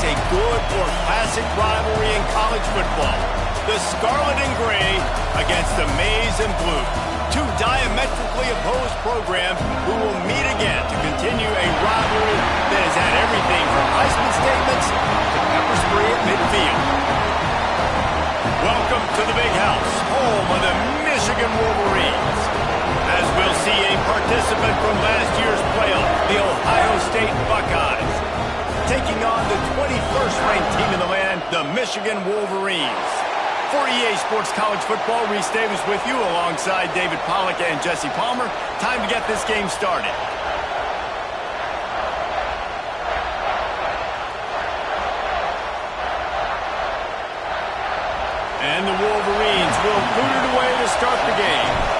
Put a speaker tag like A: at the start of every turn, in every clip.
A: a good or classic rivalry in college football. The Scarlet and Gray against the Maize and Blue. Two diametrically opposed programs who will meet again to continue a rivalry that has had everything from Heisman statements to pepper spray at midfield. Welcome to the Big House, home of the Michigan Wolverines. As we'll see a participant from last year's playoff, the Ohio State Buckeyes, taking on the 21st ranked team in the land, the Michigan Wolverines. For EA Sports College Football, Reese Davis with you alongside David Pollack and Jesse Palmer. Time to get this game started. And the Wolverines will boot it away to start the game.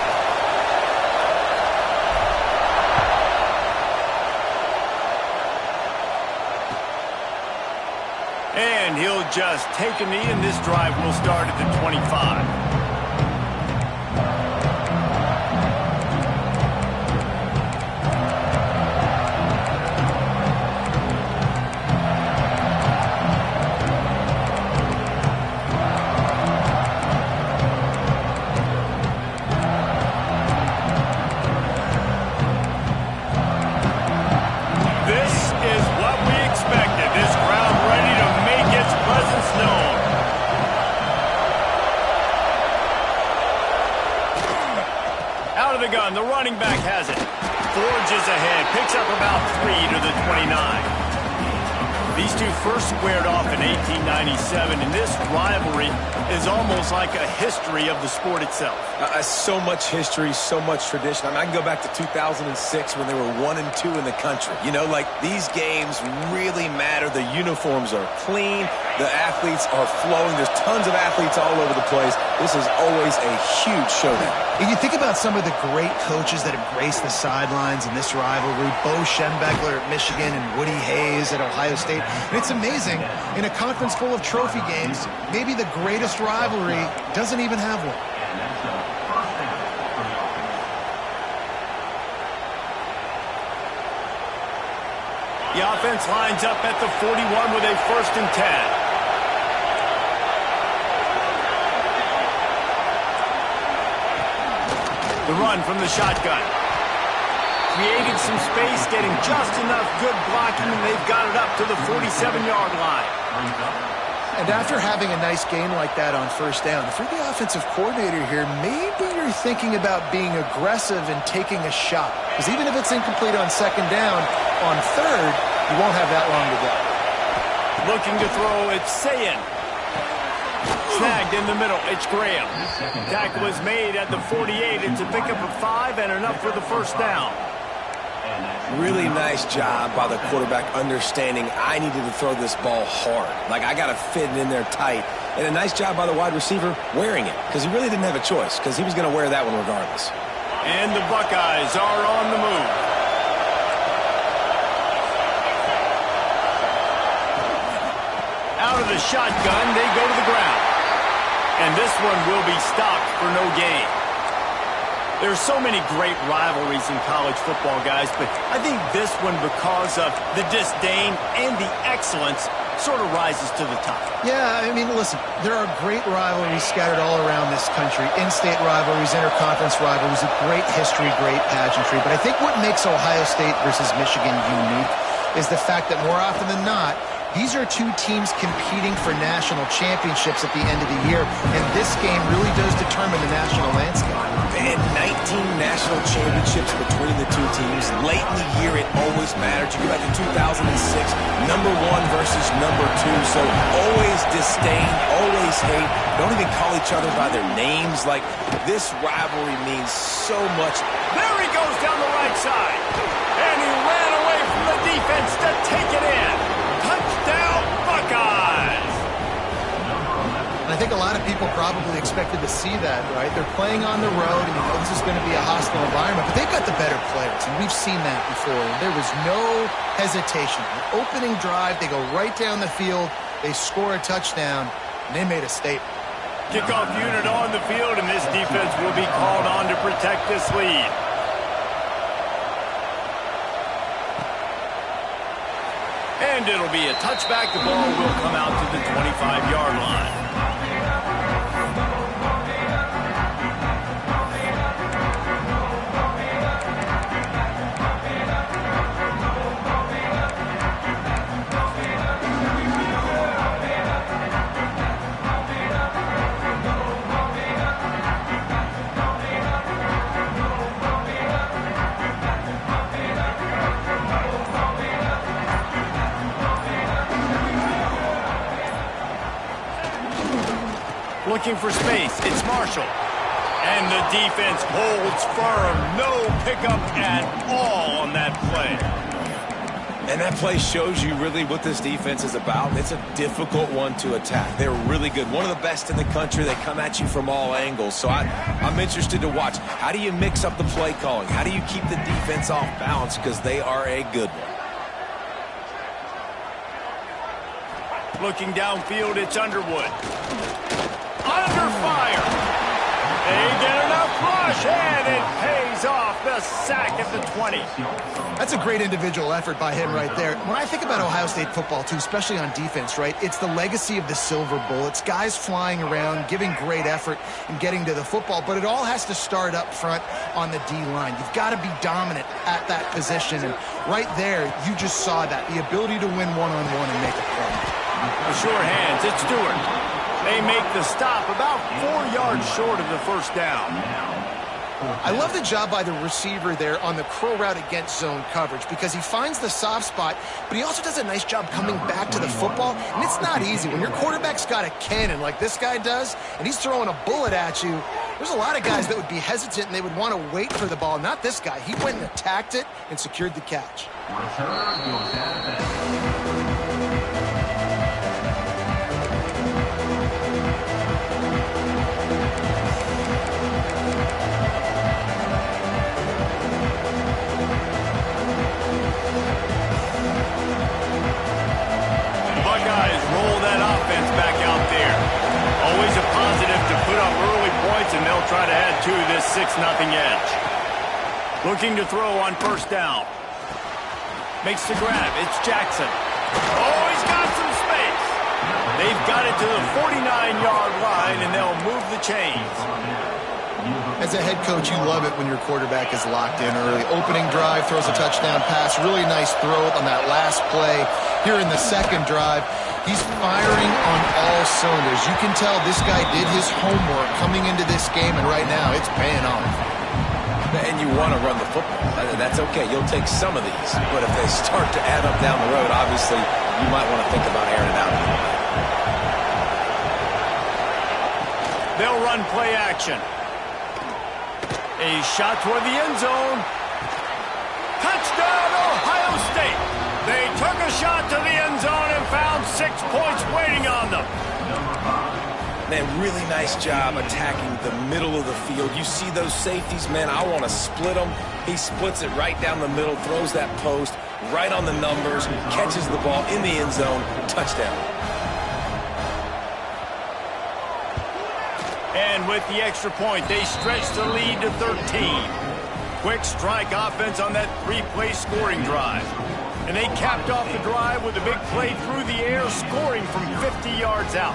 A: And he'll just take a knee, and this drive will start at the 25. The running back has it. Forges ahead. Picks up about 3 to the 29. These two first squared off in 1897, and this rivalry is almost like a history of the sport itself.
B: So much history, so much tradition. I mean, I can go back to 2006 when they were 1 and 2 in the country. You know, like, these games really matter. The uniforms are clean. The athletes are flowing. There's tons of athletes all over the place. This is always a huge showdown.
C: And you think about some of the great coaches that have graced the sidelines in this rivalry, Bo Schembechler at Michigan and Woody Hayes at Ohio State. And it's amazing, in a conference full of trophy games, maybe the greatest rivalry doesn't even have one.
A: The offense lines up at the 41 with a 1st and 10. The run from the shotgun. Creating some space, getting just enough good blocking, and they've got it up to the 47-yard line.
C: And after having a nice gain like that on 1st down, if you're the offensive coordinator here, maybe you're thinking about being aggressive and taking a shot. Because even if it's incomplete on 2nd down, on 3rd, you won't have that long to go.
A: Looking to throw, it's Sayin. Snagged in the middle, it's Graham. Tackle is made at the 48. It's a pickup of 5 and enough for the 1st down.
B: Really nice job by the quarterback understanding I needed to throw this ball hard. Like, I got to fit it in there tight. And a nice job by the wide receiver wearing it, because he really didn't have a choice, because he was going to wear that one regardless.
A: And the Buckeyes are on the move. Out of the shotgun, they go to the ground. And this one will be stopped for no gain. There's so many great rivalries in college football, guys, but I think this one, because of the disdain and the excellence, sort of rises to the top.
C: Yeah, I mean, listen, there are great rivalries scattered all around this country. In-state rivalries, interconference rivalries, a great history, great pageantry. But I think what makes Ohio State versus Michigan unique is the fact that more often than not, these are two teams competing for national championships at the end of the year, and this game really does determine the national landscape.
B: And 19 national championships between the two teams. Late in the year, it always mattered. You go back to 2006, number 1 versus number 2. So always disdain, always hate. Don't even call each other by their names. Like, this rivalry means so much.
A: There he goes down the right side. And he ran away from the defense to take it in. Touchdown, Buckeyes!
C: I think a lot of people probably expected to see that, right? They're playing on the road, and you know this is going to be a hostile environment, but they've got the better players, and we've seen that before. And there was no hesitation. The opening drive, they go right down the field, they score a touchdown, and they made a statement.
A: Kickoff unit on the field, and this defense will be called on to protect this lead. And it'll be a touchback. The ball will come out to the 25-yard line. Looking for space, it's Marshall. And the defense holds firm. No pickup at all on that play.
B: And that play shows you really what this defense is about. It's a difficult one to attack. They're really good. One of the best in the country. They come at you from all angles. So I'm interested to watch. How do you mix up the play calling? How do you keep the defense off balance? Because they are a good one.
A: Looking downfield, it's Underwood. Under fire. They get enough rush, and it pays off. The sack at the 20.
C: That's a great individual effort by him right there. When I think about Ohio State football, too, especially on defense, right, it's the legacy of the Silver Bowl. It's guys flying around, giving great effort, and getting to the football. But it all has to start up front on the D-line. You've got to be dominant at that position. And right there, you just saw that, the ability to win one-on-one and make a play.
A: The short hands, it's Stewart. They make the stop about 4 yards short of the first down.
C: I love the job by the receiver there on the curl route against zone coverage because he finds the soft spot, but he also does a nice job coming back to the football, and it's not easy. When your quarterback's got a cannon like this guy does, and he's throwing a bullet at you, there's a lot of guys that would be hesitant and they would want to wait for the ball. Not this guy. He went and attacked it and secured the catch.
A: Back out there. Always a positive to put up early points, and they'll try to add to this 6-0 edge. Looking to throw on first down. Makes the grab. It's Jackson. Oh, he's got some space. They've got it to the 49-yard line, and they'll move the chains.
C: As a head coach, you love it when your quarterback is locked in early. Opening drive, throws a touchdown pass. Really nice throw on that last play. Here in the second drive, he's firing on all cylinders. You can tell this guy did his homework coming into this game, and right now it's paying off.
B: And you want to run the football. That's okay. You'll take some of these. But if they start to add up down the road, obviously, you might want to think about airing it out a little bit.
A: They'll run play action. A shot toward the end zone. Touchdown, Ohio State. They took a shot to the end zone and found 6 points waiting on them.
B: Man, really nice job attacking the middle of the field. You see those safeties, man, I want to split them. He splits it right down the middle, throws that post right on the numbers, catches the ball in the end zone, touchdown.
A: And with the extra point, they stretch the lead to 13. Quick strike offense on that 3-play scoring drive. And they capped off the drive with a big play through the air, scoring from 50 yards out.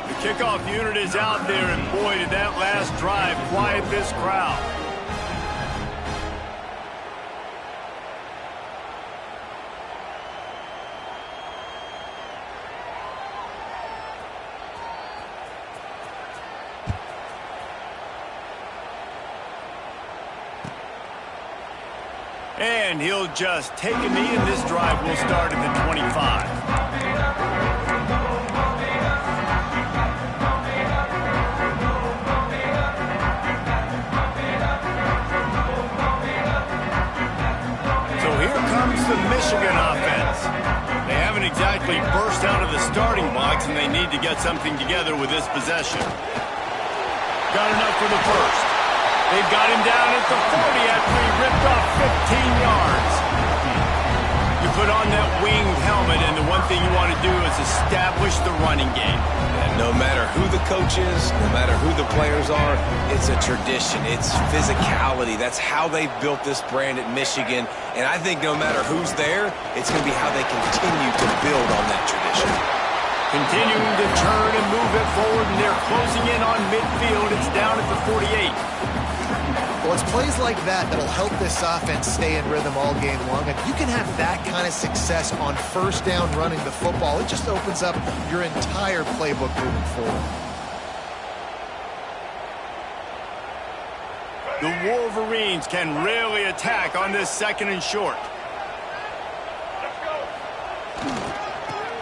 A: The kickoff unit is out there, and boy, did that last drive quiet this crowd. And he'll just take a knee, and this drive will start at the 25. So here comes the Michigan offense. They haven't exactly burst out of the starting box, and they need to get something together with this possession. Got enough for the first. They've got him down at the 40 after he ripped off 15 yards. You put on that winged helmet, and the one thing you want to do is establish the running game.
B: And no matter who the coach is, no matter who the players are, it's a tradition. It's physicality. That's how they've built this brand at Michigan. And I think no matter who's there, it's going to be how they continue to build on that tradition.
A: Continuing to turn and move it forward, and they're closing in on midfield. It's down at the 48.
C: Well, it's plays like that that'll help this offense stay in rhythm all game long. If you can have that kind of success on first down running the football, it just opens up your entire playbook moving forward.
A: The Wolverines can really attack on this second and short.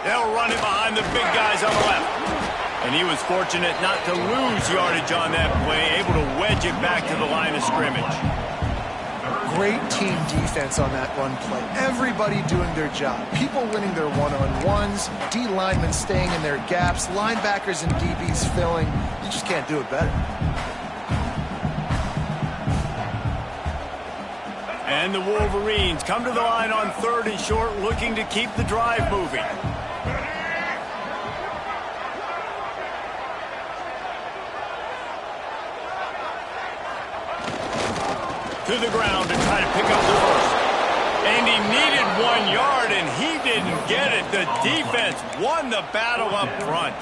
A: They'll run it behind the big guys on the left. And he was fortunate not to lose yardage on that play, able to wedge it back to the line of scrimmage.
C: Great team defense on that run play. Everybody doing their job. People winning their one-on-ones, D linemen staying in their gaps, linebackers and DBs filling. You just can't do it better.
A: And the Wolverines come to the line on third and short, looking to keep the drive moving. To the ground to try to pick up the first. And he needed 1 yard, and he didn't get it. The defense won the battle up front.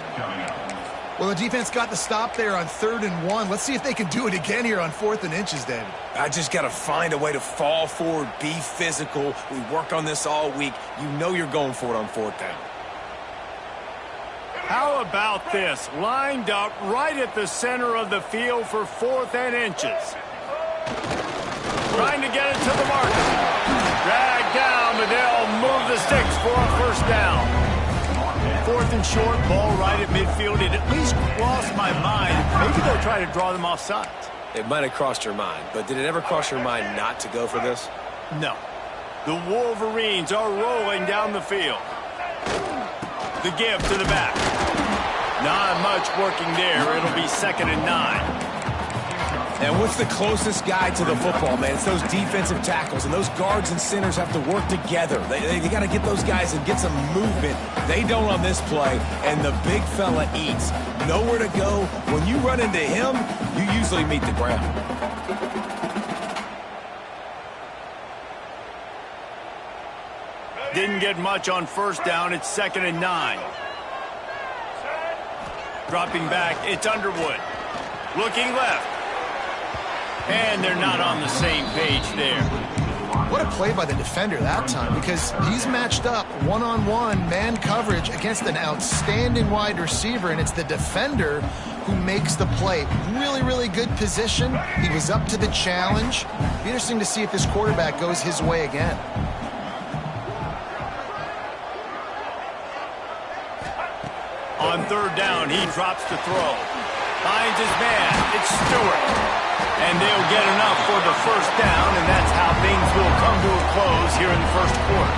C: Well, the defense got the stop there on 3rd and 1. Let's see if they can do it again here on 4th and inches, David.
B: I just got to find a way to fall forward, be physical. We worked on this all week. You know you're going for it on 4th down.
A: How about this? Lined up right at the center of the field for 4th and inches. Trying to get it to the marker. Dragged down, but they'll move the sticks for a first down. 4th and short, ball right at midfield. It at least crossed my mind. Maybe they'll try to draw them off sides.
B: It might have crossed your mind, but did it ever cross your mind not to go for this?
A: No. The Wolverines are rolling down the field. The give to the back. Not much working there. It'll be 2nd and 9.
B: And what's the closest guy to the football, man? It's those defensive tackles, and those guards and centers have to work together. They got to get those guys and get some movement. They don't on this play, and the big fella eats. Nowhere to go. When you run into him, you usually meet the ground.
A: Didn't get much on first down. It's 2nd and 9. Dropping back, it's Underwood. Looking left. And they're not on the same page there.
C: What a play by the defender that time, because he's matched up one-on-one man coverage against an outstanding wide receiver, and it's the defender who makes the play. Really, really good position. He was up to the challenge. Be interesting to see if this quarterback goes his way again.
A: On 3rd down, he drops to throw. Finds his man. It's Stewart. And they'll get enough for the first down, and that's how things will come to a close here in the first quarter.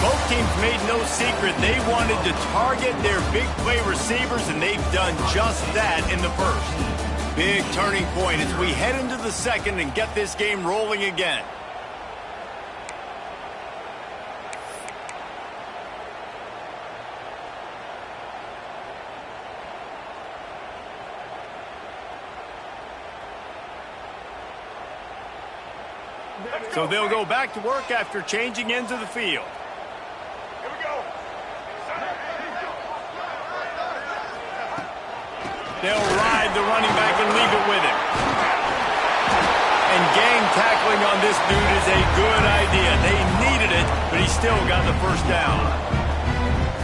A: Both teams made no secret they wanted to target their big play receivers, and they've done just that in the first. Big turning point as we head into the second and get this game rolling again. So they'll go back to work after changing ends of the field. Here we go. They'll ride the running back and leave it with him. And gang tackling on this dude is a good idea. They needed it, but he still got the first down.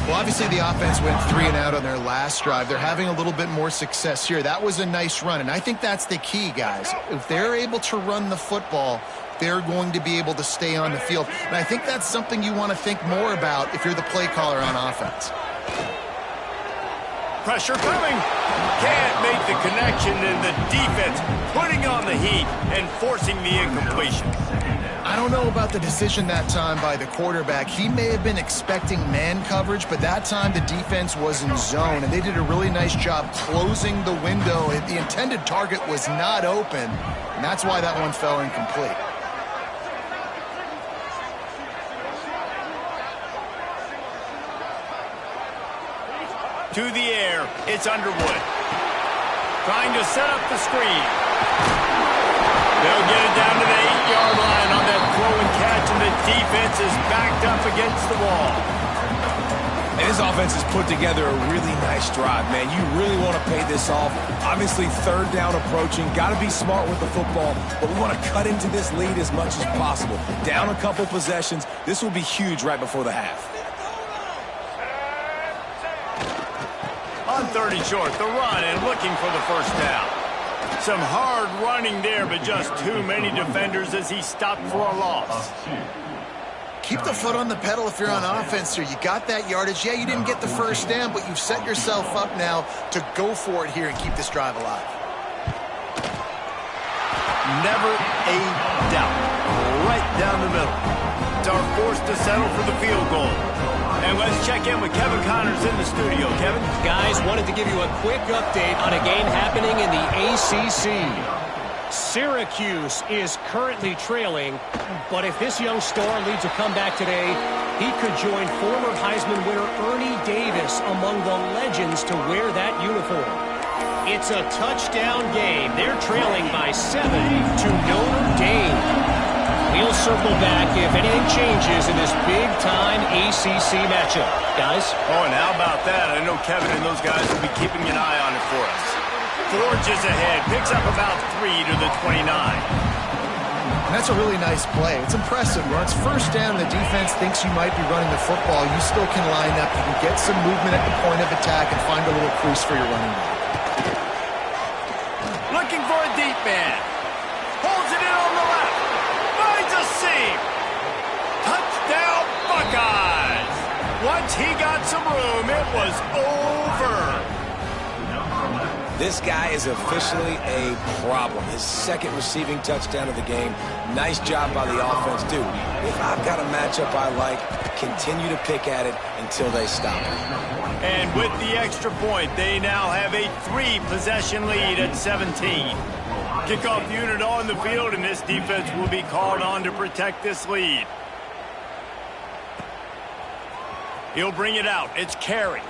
C: Well, obviously the offense went 3 and out on their last drive. They're having a little bit more success here. That was a nice run, and I think that's the key, guys. If they're able to run the football, they're going to be able to stay on the field. And I think that's something you want to think more about if you're the play caller on offense.
A: Pressure coming. Can't make the connection, and the defense putting on the heat and forcing the incompletion.
C: I don't know about the decision that time by the quarterback. He may have been expecting man coverage, but that time the defense was in zone, and they did a really nice job closing the window. The intended target was not open, and that's why that one fell incomplete.
A: To the air, it's Underwood. Trying to set up the screen. They'll get it down to the 8-yard defense is backed up against the wall.
B: And his offense has put together a really nice drive, man. You really want to pay this off. Obviously, third down approaching. Got to be smart with the football, but we want to cut into this lead as much as possible. Down a couple possessions. This will be huge right before the half.
A: On 30 short, the run and looking for the first down. Some hard running there, but just too many defenders as he stopped for a loss.
C: Keep the foot on the pedal if you're on offense here. You got that yardage. Yeah, you didn't get the first down, but you've set yourself up now to go for it here and keep this drive alive.
A: Never a doubt. Right down the middle. Are forced to settle for the field goal. And let's check in with Kevin Connors in the studio. Kevin?
D: Guys, wanted to give you a quick update on a game happening in the ACC. Syracuse is currently trailing, but if this young star leads a comeback today, he could join former Heisman winner Ernie Davis among the legends to wear that uniform. It's a touchdown game. They're trailing by 7 to Notre Dame. We'll circle back if anything changes in this big-time ACC matchup. Guys?
A: Oh, and how about that? I know Kevin and those guys will be keeping an eye on it for us. Forges ahead, picks up about 3 to the 29.
C: And that's a really nice play. It's impressive. When it's first down, the defense thinks you might be running the football. You still can line up. You can get some movement at the point of attack and find a little crease for your running back.
A: Looking for a deep man. Holds it in on the left. Finds a seam. Touchdown, Buckeyes. Once he got some room, it was over.
B: This guy is officially a problem. His second receiving touchdown of the game. Nice job by the offense. Dude, if I've got a matchup I like, continue to pick at it until they stop it.
A: And with the extra point, they now have a 3-possession lead at 17. Kickoff unit on the field, and this defense will be called on to protect this lead. He'll bring it out. It's Carey.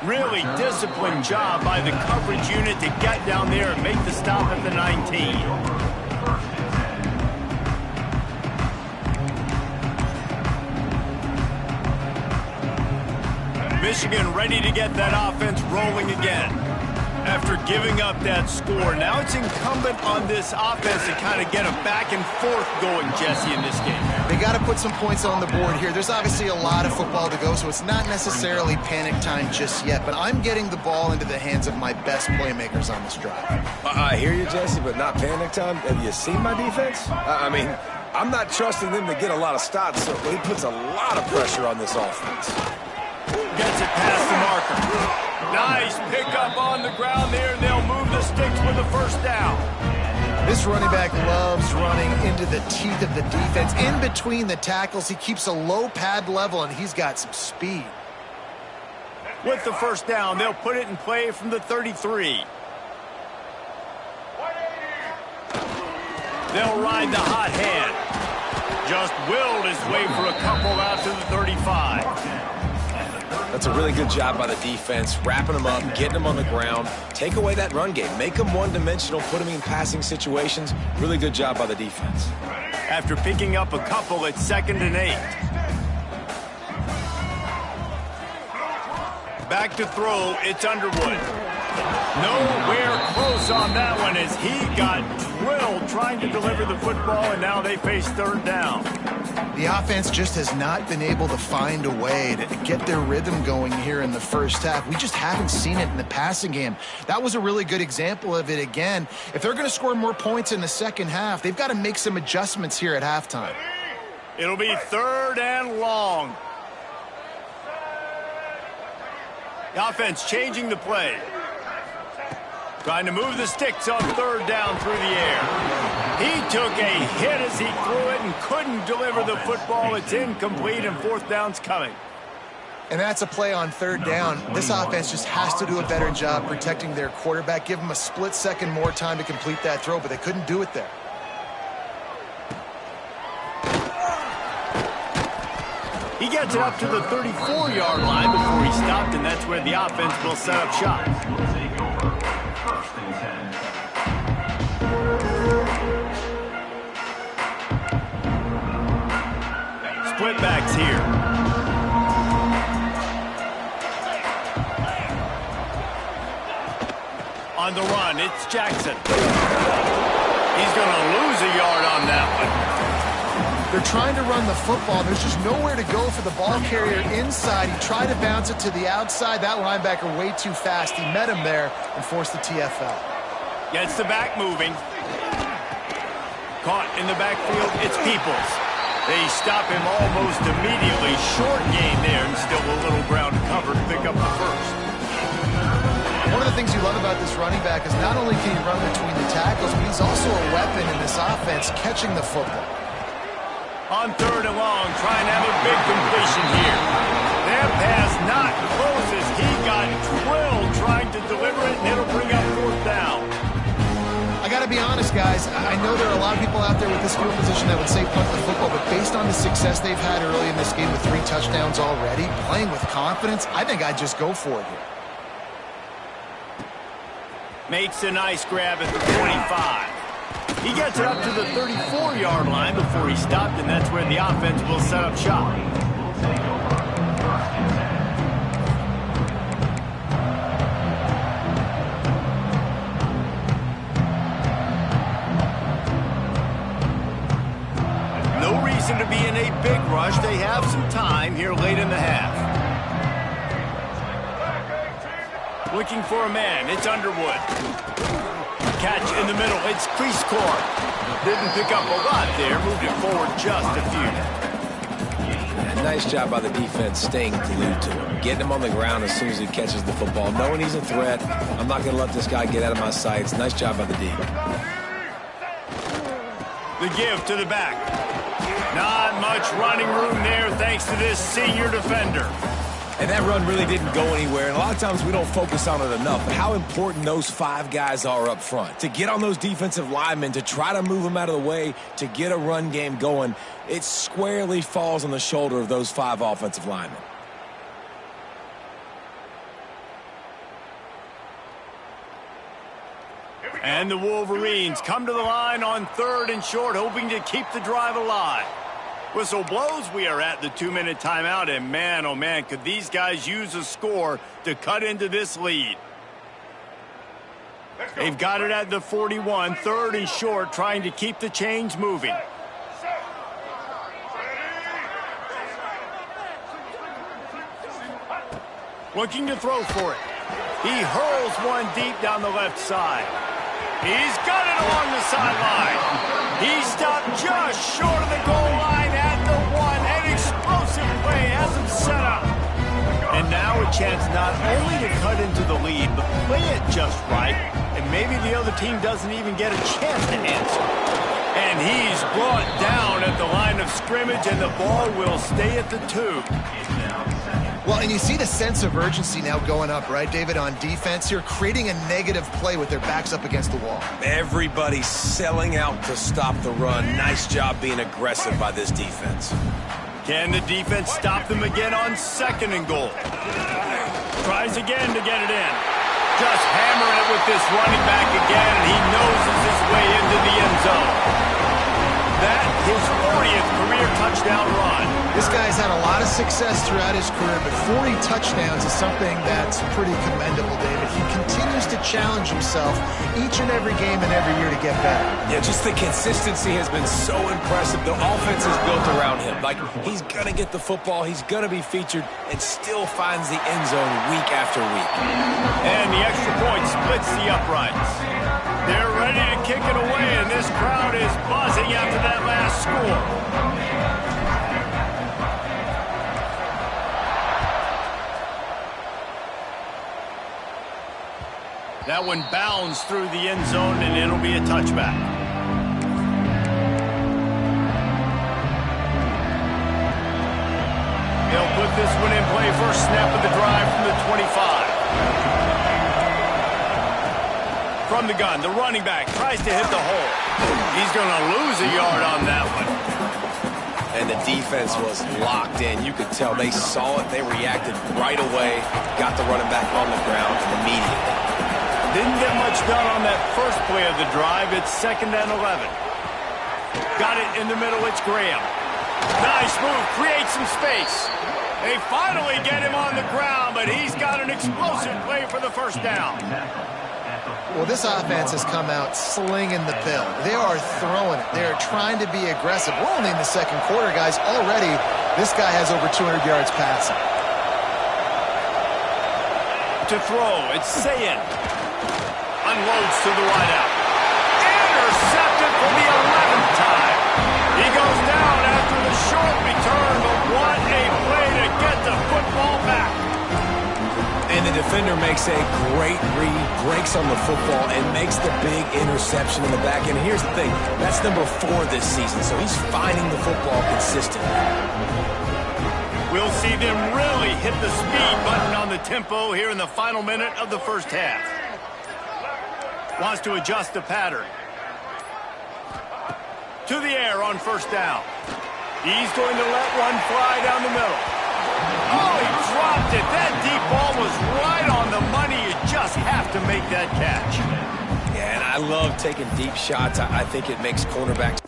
A: Really disciplined job by the coverage unit to get down there and make the stop at the 19. Michigan ready to get that offense rolling again. After giving up that score, now it's incumbent on this offense to kind of get a back and forth going, Jesse, in this game.
C: They got to put some points on the board here. There's obviously a lot of football to go, so it's not necessarily panic time just yet, but I'm getting the ball into the hands of my best playmakers on this drive.
B: I hear you, Jesse, but not panic time. Have you seen my defense? I mean, I'm not trusting them to get a lot of stops, so he puts a lot of pressure on this offense.
A: Gets it past the marker. Nice pickup on the ground there, and they'll move the sticks with the first down.
C: This running back loves running into the teeth of the defense. In between the tackles, he keeps a low pad level, and he's got some speed.
A: With the first down, they'll put it in play from the 33. They'll ride the hot hand. Just willed his way for a couple out to the 35.
B: That's a really good job by the defense, wrapping them up, getting them on the ground. Take away that run game. Make them one-dimensional, put them in passing situations. Really good job by the defense.
A: After picking up a couple, it's 2nd and 8. Back to throw, it's Underwood. Nowhere close on that one as he got drilled trying to deliver the football, and now they face 3rd down.
C: The offense just has not been able to find a way to get their rhythm going here in the first half. We just haven't seen it in the passing game. That was a really good example of it again. If they're going to score more points in the second half, they've got to make some adjustments here at halftime.
A: It'll be 3rd and long. The offense changing the play. Trying to move the sticks on 3rd down through the air. He took a hit as he threw it and couldn't deliver the football. It's incomplete, and 4th down's coming.
C: And that's a play on 3rd down. This offense just has to do a better job protecting their quarterback. Give them a split second more time to complete that throw, but they couldn't do it there.
A: He gets it up to the 34-yard line before he stopped, and that's where the offense will set up shop. putbacks here. On the run, it's Jackson. He's going to lose a yard on that one.
C: They're trying to run the football. There's just nowhere to go for the ball carrier inside. He tried to bounce it to the outside. That linebacker way too fast. He met him there and forced the TFL.
A: Gets the back moving. Caught in the backfield, it's Peoples. They stop him almost immediately. Short gain there and still a little ground covered to pick up the first.
C: One of the things you love about this running back is not only can he run between the tackles, but he's also a weapon in this offense catching the football.
A: On third and long, trying to have a big completion here. That pass not close as he got drilled trying to deliver it, and it'll bring up fourth down.
C: I got to be honest, guys. I know there are a lot of people out there with this field position that would say punt the football, but based on the success they've had early in this game with 3 touchdowns already, playing with confidence, I think I'd just go for it here.
A: Makes a nice grab at the 25. He gets it up to the 34-yard line before he stopped, and that's where the offense will set up shop. No reason to be in a big rush. They have some time here late in the half. Looking for a man. It's Underwood. Catch in the middle. It's Creascore. Didn't pick up a lot there. Moved it forward just a few.
B: Yeah, nice job by the defense staying glued to him. Getting him on the ground as soon as he catches the football. Knowing he's a threat. I'm not going to let this guy get out of my sights. Nice job by the D.
A: The give to the back. Not much running room there thanks to this senior defender.
B: And that run really didn't go anywhere. And a lot of times we don't focus on it enough. But how important those 5 guys are up front. To get on those defensive linemen, to try to move them out of the way, to get a run game going, it squarely falls on the shoulder of those 5 offensive linemen.
A: And the Wolverines come to the line on 3rd and short, hoping to keep the drive alive. Whistle blows, we are at the 2-minute timeout, and man, oh man, could these guys use a score to cut into this lead. They've got it at the 41, 3rd and short, trying to keep the chains moving. Looking to throw for it. He hurls one deep down the left side. He's got it along the sideline. He stopped just short of the goal line at the 1. An explosive play has him set up. And now a chance not only to cut into the lead, but play it just right. And maybe the other team doesn't even get a chance to answer. And he's brought down at the line of scrimmage, and the ball will stay at the 2.
C: Well, and you see the sense of urgency now going up, right, David, on defense here, creating a negative play with their backs up against the wall.
B: Everybody's selling out to stop the run. Nice job being aggressive by this defense.
A: Can the defense stop them again on 2nd and goal? Tries again to get it in. Just hammering it with this running back again, and he noses his way into the end zone. That, his 40th career touchdown run.
C: This guy's had a lot of success throughout his career, but 40 touchdowns is something that's pretty commendable, David. He continues to challenge himself each and every game and every year to get better.
B: Yeah, just the consistency has been so impressive. The offense is built around him. Like, he's going to get the football, he's going to be featured, and still finds the end zone week after week.
A: And the extra point splits the uprights. They're ready to kick it away, and this crowd is buzzing after that last score. That one bounds through the end zone, and it'll be a touchback. They'll put this one in play first snap of the drive from the 25. From the gun, the running back tries to hit the hole. He's going to lose a yard on that one.
B: And the defense was locked in. You could tell they saw it. They reacted right away. Got the running back on the ground immediately.
A: Didn't get much done on that first play of the drive. It's 2nd and 11. Got it in the middle. It's Graham. Nice move, create some space. They finally get him on the ground, but he's got an explosive play for the first down.
C: Well, this offense has come out slinging the pill. They are throwing it. They are trying to be aggressive. We're only in the second quarter, guys. Already, this guy has over 200 yards passing.
A: To throw, it's Sayin. Unloads to the wideout. Intercepted for the 11th time. He goes down after the short return, but what a play to get the football back.
B: And the defender makes a great read, breaks on the football, and makes the big interception in the back. And here's the thing, that's number 4 this season, so he's finding the football consistently.
A: We'll see them really hit the speed button on the tempo here in the final minute of the first half. Wants to adjust the pattern. To the air on first down. He's going to let one fly down the middle. Oh, he dropped it. That deep ball was right on the money. You just have to make that catch.
B: Yeah, and I love taking deep shots. I think it makes cornerbacks.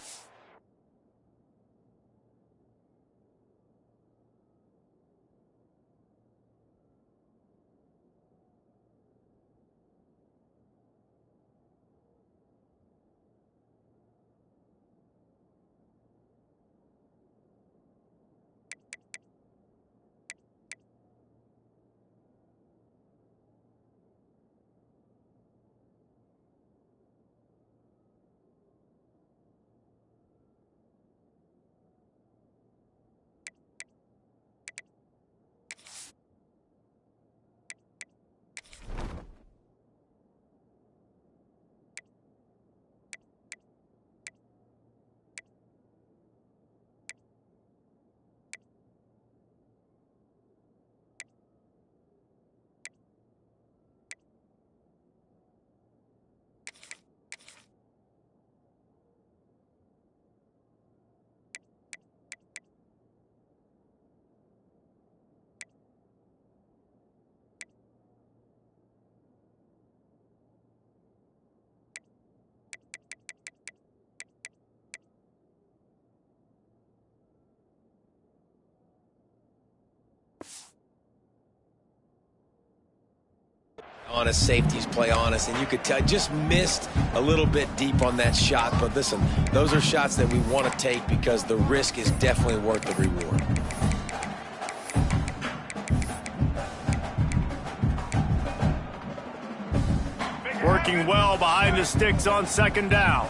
B: Honest, safeties play honest, and you could tell just missed a little bit deep on that shot. But listen, those are shots that we want to take because the risk is definitely worth the reward.
A: Working well behind the sticks on second down.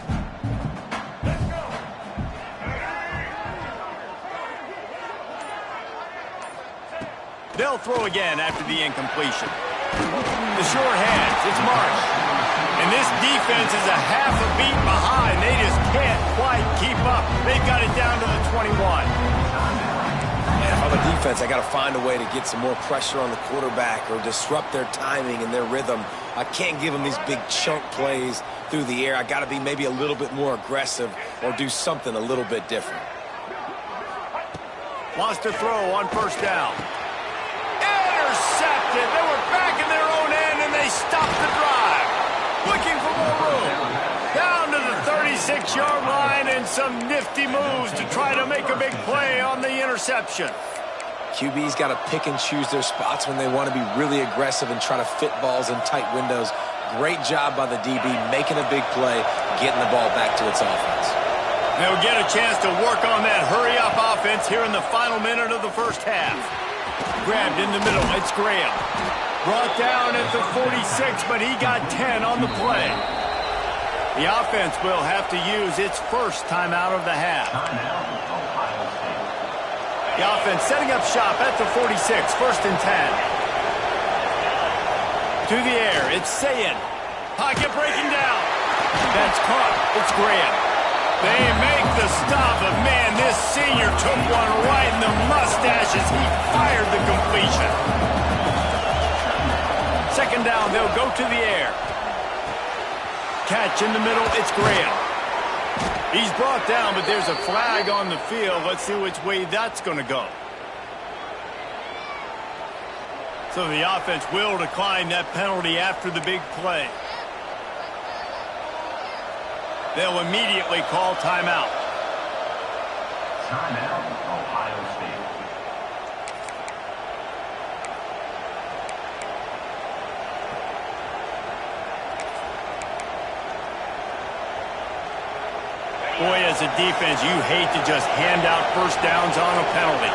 A: They'll throw again after the incompletion. The sure hands, it's Marsh. And this defense is a half a beat behind. They just can't quite keep up. They've got it down to the 21.
B: And if I'm a defense, I got to find a way to get some more pressure on the quarterback or disrupt their timing and their rhythm. I can't give them these big chunk plays through the air. I got to be maybe a little bit more aggressive or do something a little bit different.
A: Wants to throw on first down. Intercepted. They were back in their own end, and they stopped the drive. Looking for more room. Down to the 36-yard line, and some nifty moves to try to make a big play on the interception.
B: QB's got to pick and choose their spots when they want to be really aggressive and try to fit balls in tight windows. Great job by the DB making a big play, getting the ball back to its offense.
A: They'll get a chance to work on that hurry-up offense here in the final minute of the first half. Grabbed in the middle, it's Graham. Brought down at the 46, but he got 10 on the play. The offense will have to use its first timeout of the half. The offense setting up shop at the 46, first and 10. To the air, it's Sayin. Pocket breaking down. That's caught, it's Graham. They make the stop, but man, this senior took one right in the mustache as he fired the completion. Second down, they'll go to the air. Catch in the middle, it's Graham. He's brought down, but there's a flag on the field. Let's see which way that's going to go. So the offense will decline that penalty after the big play. They'll immediately call timeout.
E: Timeout, Ohio State.
A: Boy, as a defense, you hate to just hand out first downs on a penalty.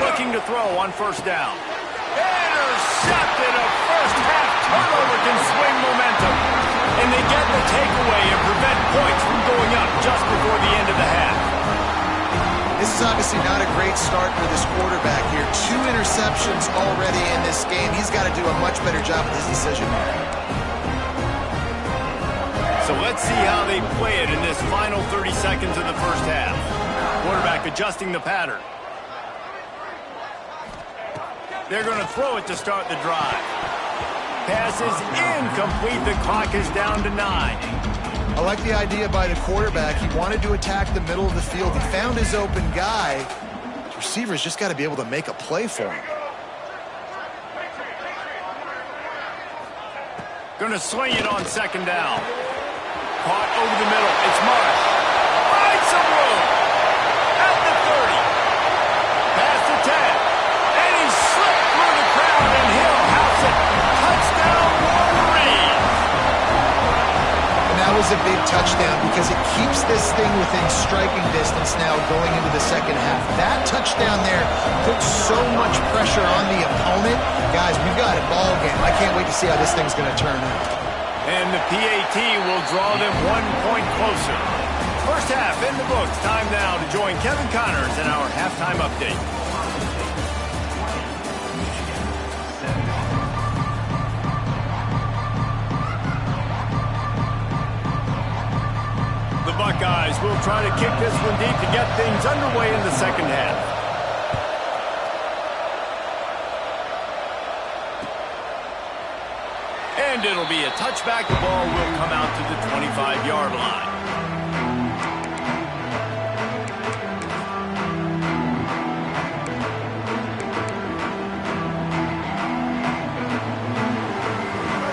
A: Looking to throw on first down. Intercepted. A first-half turnover can swing momentum. And they get the takeaway and prevent points from going up just before the end of the half.
C: This is obviously not a great start for this quarterback here. 2 interceptions already in this game. He's got to do a much better job with his decision making.
A: So let's see how they play it in this final 30 seconds of the first half. Quarterback adjusting the pattern. They're going to throw it to start the drive. Pass is incomplete. The clock is down to 9.
C: I like the idea by the quarterback. He wanted to attack the middle of the field. He found his open guy. The receiver's just got to be able to make a play for him.
A: Going to swing it on second down. Caught over the middle. It's Marsh. Finds some room. At the 30. Past the 10. And he slipped through the crowd, and he'll house it. Touchdown, Wolverines.
C: And that was a big touchdown because it keeps this thing within striking distance now going into the second half. That touchdown there puts so much pressure on the opponent. Guys, we've got a ball game. I can't wait to see how this thing's going to turn out.
A: And the PAT will draw them 1 point closer. First half in the books. Time now to join Kevin Connors in our halftime update. The Buckeyes will try to kick this one deep to get things underway in the second half. And it'll be a touchback. The ball will come out to the 25-yard line.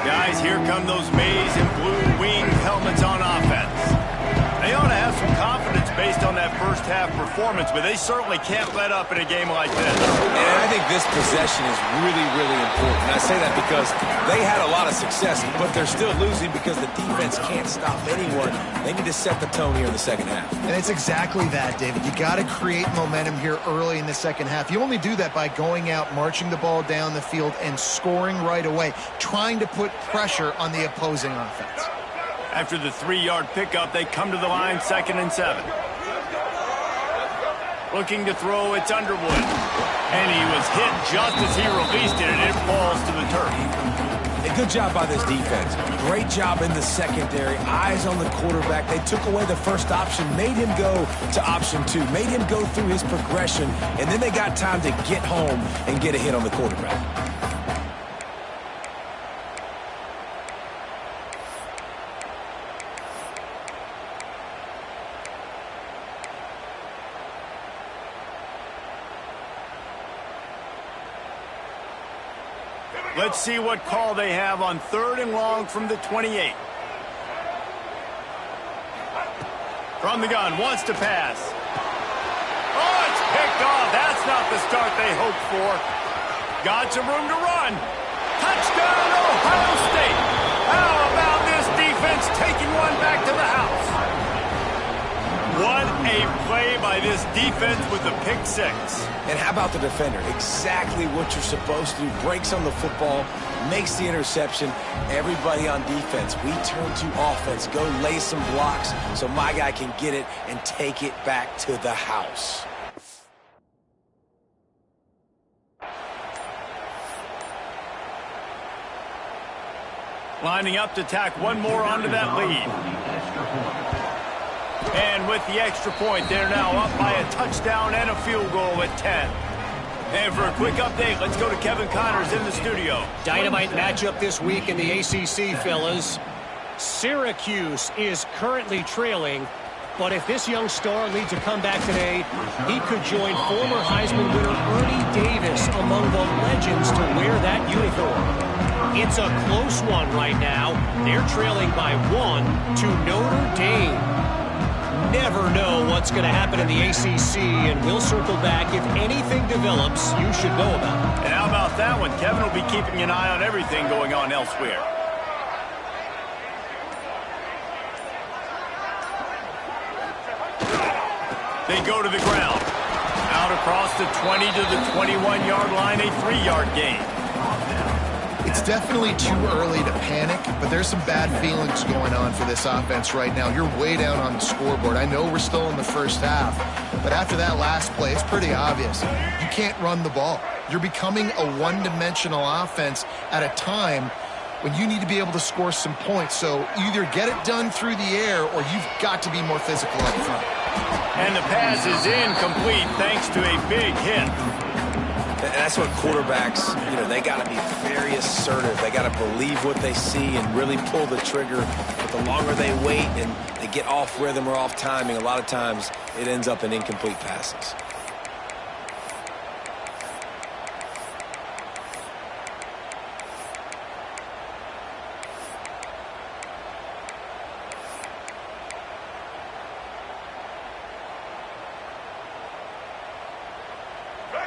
A: Guys, here come those maize and blue wing helmets on offense. They ought to have some confidence based on that first half performance, but they certainly can't let up in a game like this.
B: And I think this possession is really, really important. I say that because they had a lot of success, but they're still losing because the defense can't stop anyone. They need to set the tone here in the second half.
C: And it's exactly that, David. You got to create momentum here early in the second half. You only do that by going out, marching the ball down the field, and scoring right away, trying to put pressure on the opposing offense.
A: After the 3-yard pickup, they come to the line, 2nd and 7. Looking to throw, it's Underwood. And he was hit just as he released it, and it falls to the turf.
B: A good job by this defense. Great job in the secondary. Eyes on the quarterback. They took away the first option, made him go to option 2, made him go through his progression, and then they got time to get home and get a hit on the quarterback.
A: Let's see what call they have on 3rd and long from the 28. From the gun, wants to pass. Oh, it's picked off. That's not the start they hoped for. Got some room to run. Touchdown, Ohio State. How about this defense taking one back to the house? What a play by this defense with the pick 6.
B: And how about the defender? Exactly what you're supposed to do. Breaks on the football, makes the interception. Everybody on defense, we turn to offense. Go lay some blocks so my guy can get it and take it back to the house.
A: Lining up to tack one more onto that lead. And with the extra point, they're now up by a touchdown and a field goal at 10. And for a quick update, let's go to Kevin Connors in the studio.
D: Dynamite matchup this week in the ACC, fellas. Syracuse is currently trailing, but if this young star leads a comeback today, he could join former Heisman winner Ernie Davis among the legends to wear that uniform. It's a close one right now. They're trailing by 1 to Notre Dame. never know what's going to happen in the ACC, and we'll circle back. If anything develops, you should know about it.
A: And how about that one? Kevin will be keeping an eye on everything going on elsewhere. They go to the ground. Out across the 20 to the 21-yard line, a 3-yard gain.
C: It's definitely too early to panic, but there's some bad feelings going on for this offense right now. You're way down on the scoreboard. I know we're still in the first half, but after that last play, it's pretty obvious. You can't run the ball. You're becoming a one-dimensional offense at a time when you need to be able to score some points. So either get it done through the air or you've got to be more physical up front.
A: And the pass is incomplete thanks to a big hit.
B: That's what quarterbacks, they got to be very assertive. They got to believe what they see and really pull the trigger. But the longer they wait and they get off rhythm or off timing, a lot of times it ends up in incomplete passes.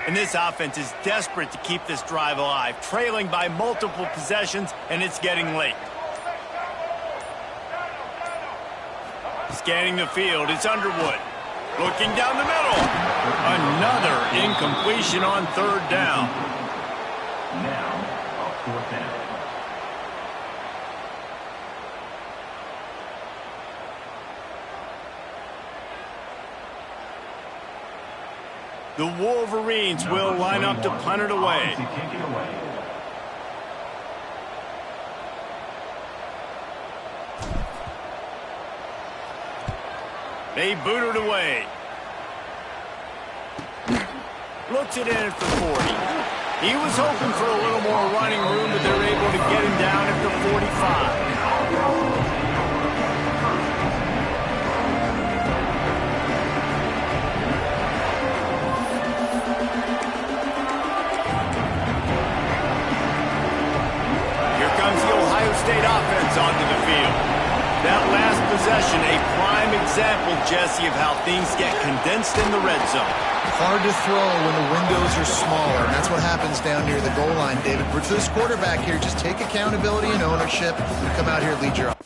A: And this offense is desperate to keep this drive alive, trailing by multiple possessions, and it's getting late. Scanning the field, it's Underwood. Looking down the middle. Another incompletion on third down.
E: Now, a fourth down.
A: The Wolverines will line up to punt it away. They boot it away. Looks it in at the 40. He was hoping for a little more running room, but they're able to get him down at the 45. State offense onto the field. That last possession, a prime example, Jesse, of how things get condensed in the red zone.
C: Hard to throw when the windows are smaller, and that's what happens down near the goal line, David. But for this quarterback here, just take accountability and ownership and come out here and lead your offense.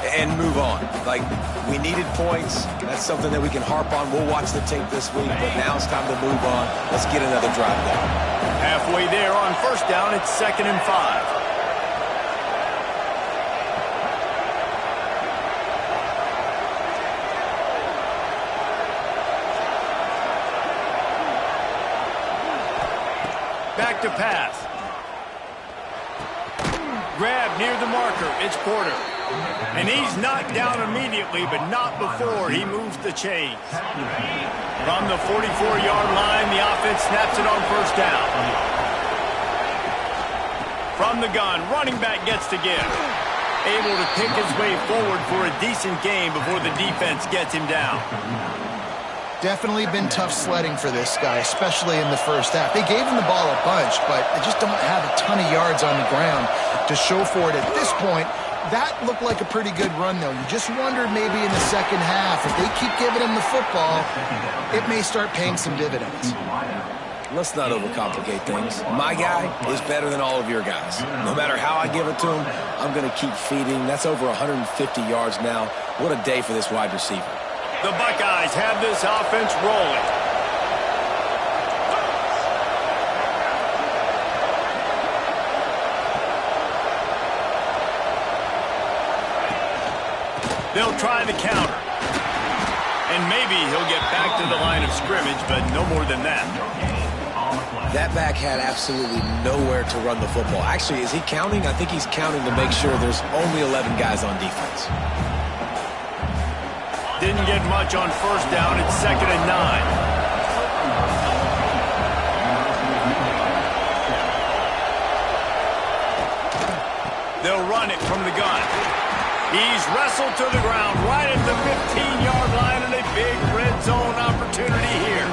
B: And move on. Like, we needed points. That's something that we can harp on. We'll watch the tape this week, but now it's time to move on. Let's get another drive going.
A: Halfway there on first down, it's 2nd and 5. Back to pass. Grab near the marker. It's Porter. And he's knocked down immediately, but not before he moves the chains. From the 44-yard line, the offense snaps it on first down. From the gun, running back gets to give. Able to pick his way forward for a decent game before the defense gets him down.
C: Definitely been tough sledding for this guy, especially in the first half. They gave him the ball a bunch, but they just don't have a ton of yards on the ground to show for it at this point. That looked like a pretty good run, though. You just wondered maybe in the second half, if they keep giving him the football, it may start paying some dividends.
B: Let's not overcomplicate things. My guy is better than all of your guys. No matter how I give it to him, I'm going to keep feeding. That's over 150 yards now. What a day for this wide receiver.
A: The Buckeyes have this offense rolling. They'll try the counter. And maybe he'll get back to the line of scrimmage, but no more than that.
B: That back had absolutely nowhere to run the football. Actually, is he counting? I think he's counting to make sure there's only 11 guys on defense.
A: Didn't get much on first down. It's 2nd and 9. They'll run it from the gun. He's wrestled to the ground right at the 15-yard line, and a big red zone opportunity here.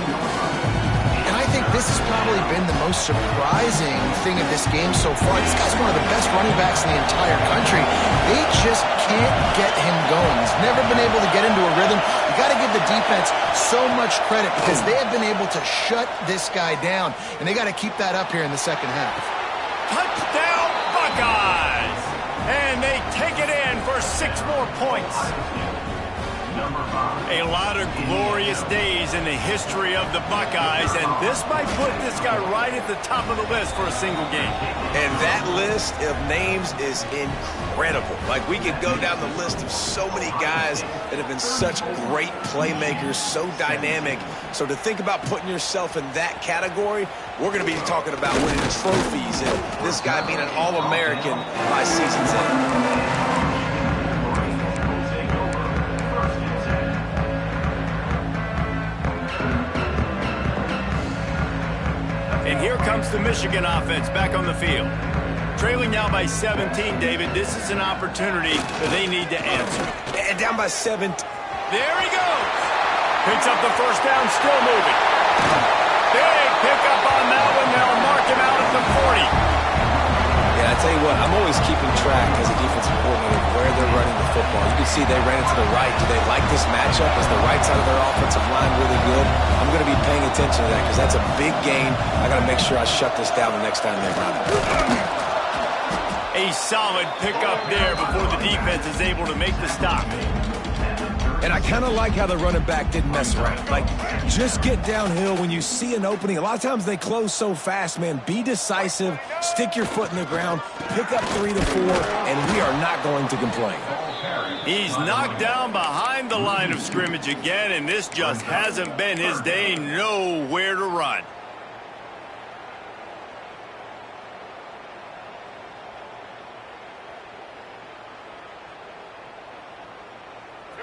C: And I think this has probably been the most surprising thing of this game so far. This guy's one of the best running backs in the entire country. They just can't get him going. He's never been able to get into a rhythm. You got to give the defense so much credit because they have been able to shut this guy down, and they got to keep that up here in the second half.
A: Touchdown, Buckeyes! And they take it in for 6 more points. A lot of glorious days in the history of the Buckeyes, and this might put this guy right at the top of the list for a single game.
B: And that list of names is incredible. Like, we could go down the list of so many guys that have been such great playmakers, so dynamic. So to think about putting yourself in that category, we're going to be talking about winning trophies and this guy being an All-American by season's end.
A: And here comes the Michigan offense back on the field. Trailing now by 17, David. This is an opportunity that they need to answer.
B: And down by 7.
A: There he goes. Picks up the first down, still moving. Big pickup on that one. They'll mark him out at the 40.
B: Yeah, I tell you what, I'm always keeping track as a defensive coordinator of where they're running the football. You can see they ran it to the right. Do they like this matchup? Is the right side of their offensive line really good? I'm going to be paying attention to that because that's a big gain. I got to make sure I shut this down the next time they run it.
A: A solid pickup there before the defense is able to make the stop.
B: And I kind of like how the running back didn't mess around. Like, just get downhill when you see an opening. A lot of times they close so fast, man. Be decisive, stick your foot in the ground, pick up 3 to 4, and we are not going to complain.
A: He's knocked down behind the line of scrimmage again, and this just hasn't been his day. Nowhere to run.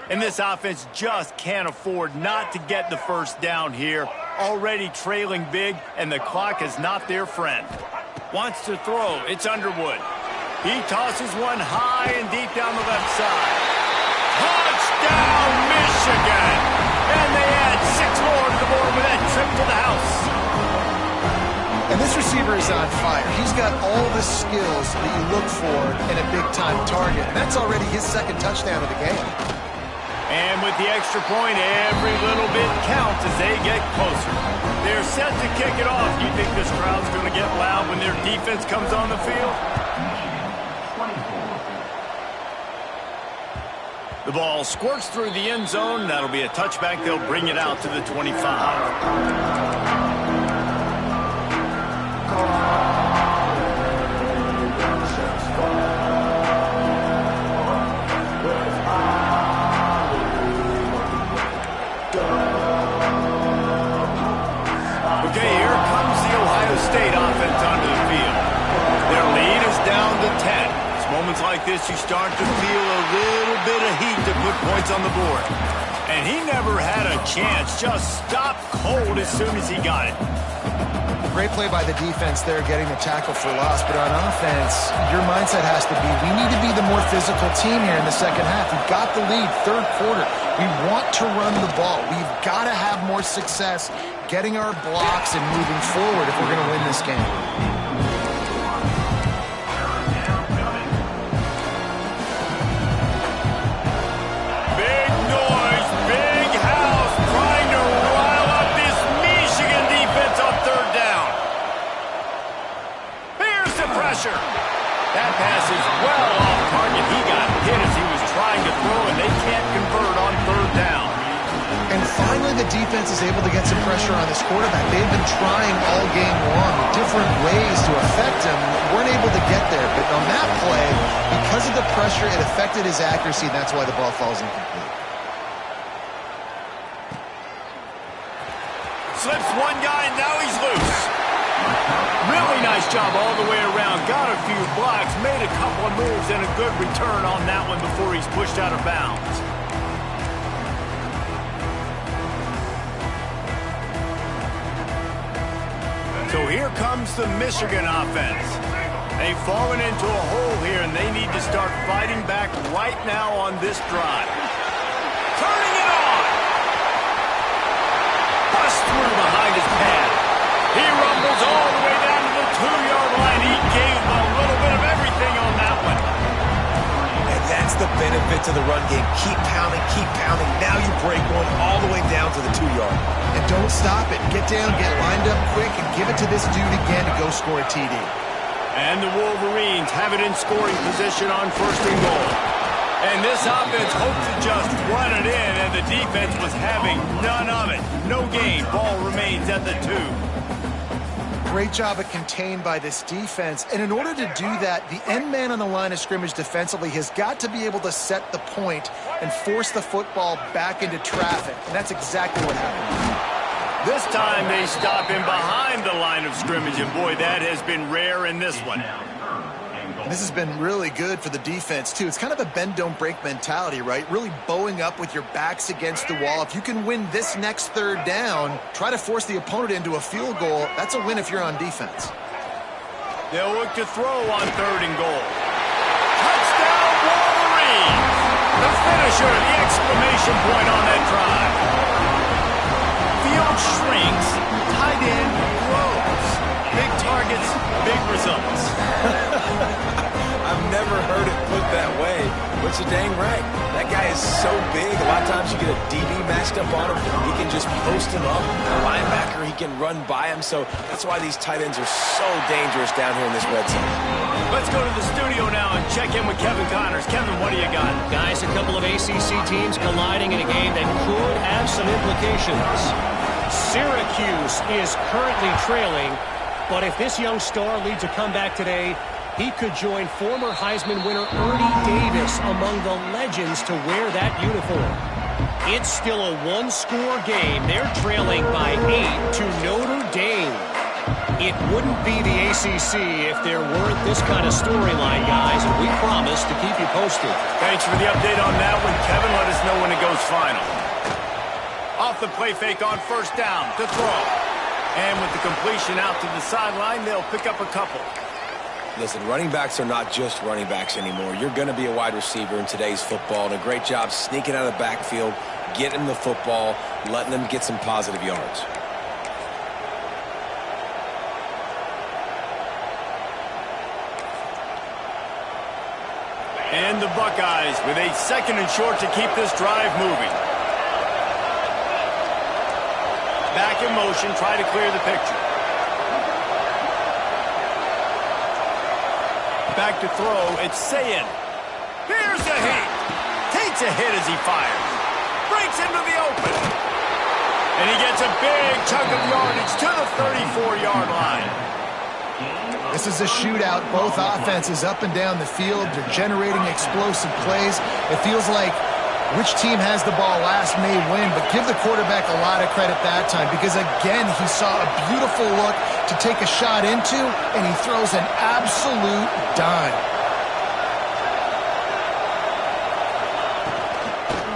A: And this offense just can't afford not to get the first down here. Already trailing big, and the clock is not their friend. Wants to throw. It's Underwood. He tosses one high and deep down the left side. Touchdown, Michigan! And they add 6 more to the board with that trip to the house.
C: And this receiver is on fire. He's got all the skills that you look for in a big-time target. And that's already his 2nd touchdown of the game.
A: And with the extra point, every little bit counts as they get closer. They're set to kick it off. You think this crowd's going to get loud when their defense comes on the field? The ball squirts through the end zone. That'll be a touchback. They'll bring it out to the 25. Okay, here comes the Ohio State offense onto the field. Their lead is down to 10. It's moments like this you start to feel a little bit of heat to put points on the board. And he never had a chance. Just stopped cold as soon as he got it.
C: Great play by the defense there, getting the tackle for loss. But on offense, your mindset has to be, we need to be the more physical team here in the second half. We've got the lead, 3rd quarter. We want to run the ball. We've got to have more success getting our blocks and moving forward if we're going to win this game.
A: Big noise, big house, trying to rile up this Michigan defense on 3rd down. Here's the pressure. That pass is well off target. He got hit as he was trying to throw, and they can't convert on 3rd down.
C: And finally, the defense is able to get some pressure on this quarterback. They've been trying all game long different ways to affect him. Weren't able to get there. But on that play, because of the pressure, it affected his accuracy, and that's why the ball falls incomplete.
A: Slips one guy, and now he's loose. Really nice job all the way around. Got a few blocks, made a couple of moves, and a good return on that one before he's pushed out of bounds. So here comes the Michigan offense. They've fallen into a hole here, and they need to start fighting back right now on this drive. Turning it on! Bust through behind his pad. He rumbles all the way down to the 2-yard line. He gave a little bit of everything on that one.
B: And that's the benefit to the run game. Keep pounding, keep pounding. Now you break one all the way down to the 2-yard.
C: And don't stop it. Get down, get lined up quick, and give it to this dude again to go score a TD.
A: And the Wolverines have it in scoring position on 1st and goal. And this offense hoped to just run it in, and the defense was having none of it. No gain. Ball remains at the 2.
C: Great job of contained by this defense. And in order to do that, the end man on the line of scrimmage defensively has got to be able to set the point and force the football back into traffic. And that's exactly what happened.
A: This time they stop him behind the line of scrimmage, and boy, that has been rare in this one.
C: And this has been really good for the defense, too. It's kind of a bend-don't-break mentality, right? Really bowing up with your backs against the wall. If you can win this next 3rd down, try to force the opponent into a field goal. That's a win if you're on defense.
A: They'll look to throw on 3rd and goal. Touchdown, Wolverines! The finisher, the exclamation point on that drive. Field shrinks, tight end grows. Big targets, big results.
B: I've never heard it put that way, but you're dang right. That guy is so big. A lot of times you get a DB matched up on him. He can just post him up. A linebacker, he can run by him. So that's why these tight ends are so dangerous down here in this red zone.
A: Let's go to the studio now and check in with Kevin Connors. Kevin, what do you got?
D: Guys, a couple of ACC teams colliding in a game that could have some implications. Syracuse is currently trailing, but if this young star leads a comeback today, he could join former Heisman winner Ernie Davis among the legends to wear that uniform. It's still a one-score game. They're trailing by 8 to Notre Dame. It wouldn't be the ACC if there weren't this kind of storyline, guys, and we promise to keep you posted.
A: Thanks for the update on that one, Kevin. Let us know when it goes final. Off the play fake on 1st down to throw. And with the completion out to the sideline, they'll pick up a couple.
B: Listen, running backs are not just running backs anymore. You're going to be a wide receiver in today's football, and a great job sneaking out of the backfield, getting the football, letting them get some positive yards.
A: And the Buckeyes with a 2nd and short to keep this drive moving. Back in motion, try to clear the picture. Back to throw, it's Sayin. Here's a hit. Takes a hit as he fires. Breaks into the open. And he gets a big chunk of yardage to the 34-yard line.
C: This is a shootout. Both offenses up and down the field. They're generating explosive plays. It feels like which team has the ball last may win, but give the quarterback a lot of credit that time because, again, he saw a beautiful look to take a shot into, and he throws an absolute dime.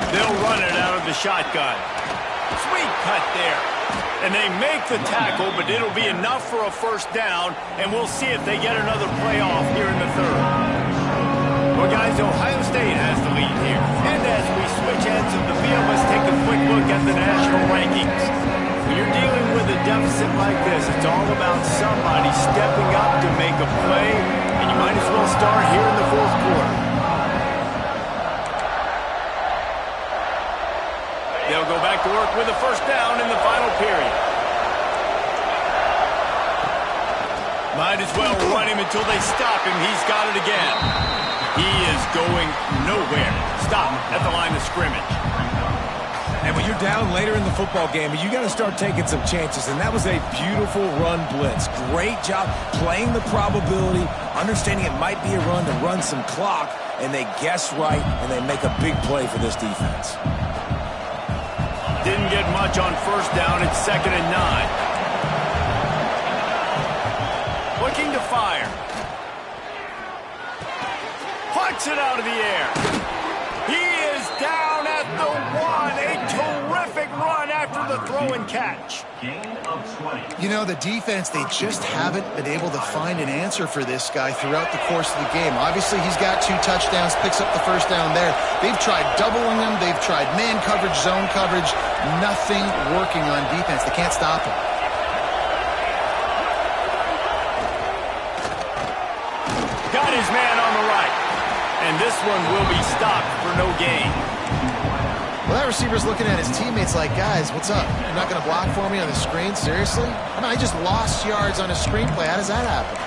A: They'll run it out of the shotgun. Sweet cut there. And they make the tackle, but it'll be enough for a 1st down, and we'll see if they get another playoff here in the 3rd. Well, guys, Ohio State has the lead here. And as we switch ends of the field, let's take a quick look at the national rankings. When you're dealing with a deficit like this, it's all about somebody stepping up to make a play, and you might as well start here in the 4th quarter. They'll go back to work with a 1st down in the final period. Might as well run him until they stop him. He's got it again. He is going nowhere. Stop at the line of scrimmage.
B: And when you're down later in the football game, you got to start taking some chances. And that was a beautiful run blitz. Great job playing the probability, understanding it might be a run to run some clock, and they guess right, and they make a big play for this defense.
A: Didn't get much on 1st down. It's 2nd and 9. looking to fire. Puts it out of the air. He is down at the 1. A terrific run after the throw and catch.
E: Gain of 20.
C: You know, the defense, they just haven't been able to find an answer for this guy throughout the course of the game. Obviously, he's got 2 touchdowns, picks up the first down there. They've tried doubling him. They've tried man coverage, zone coverage. Nothing working on defense. They can't stop him.
A: Got his man on the right. And this one will be stopped for no gain.
C: Well, that receiver's looking at his teammates like, guys, what's up? You're not going to block for me on the screen? Seriously? I mean, I just lost yards on a screenplay. How does that happen?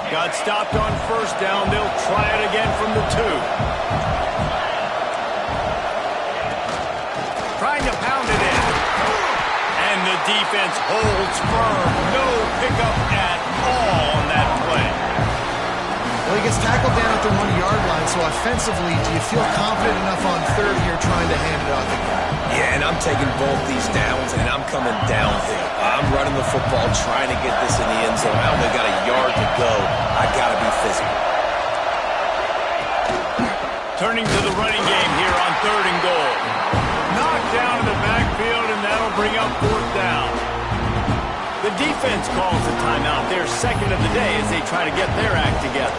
A: Got stopped on first down. They'll try it again from the 2. Trying to pound it in. And the defense holds firm. No pickup at all on that play.
C: Well, he gets tackled down at the 1-yard line, so offensively, do you feel confident enough on third here trying to hand it off again?
B: Yeah, and I'm taking both these downs, and I'm coming downhill. I'm running the football, trying to get this in the end zone. I only got a yard to go. I got to be physical.
A: Turning to the running game here on 3rd and goal. Knocked down in the backfield, and that'll bring up 4th down. The defense calls a timeout, their second of the day, as they try to get their act together.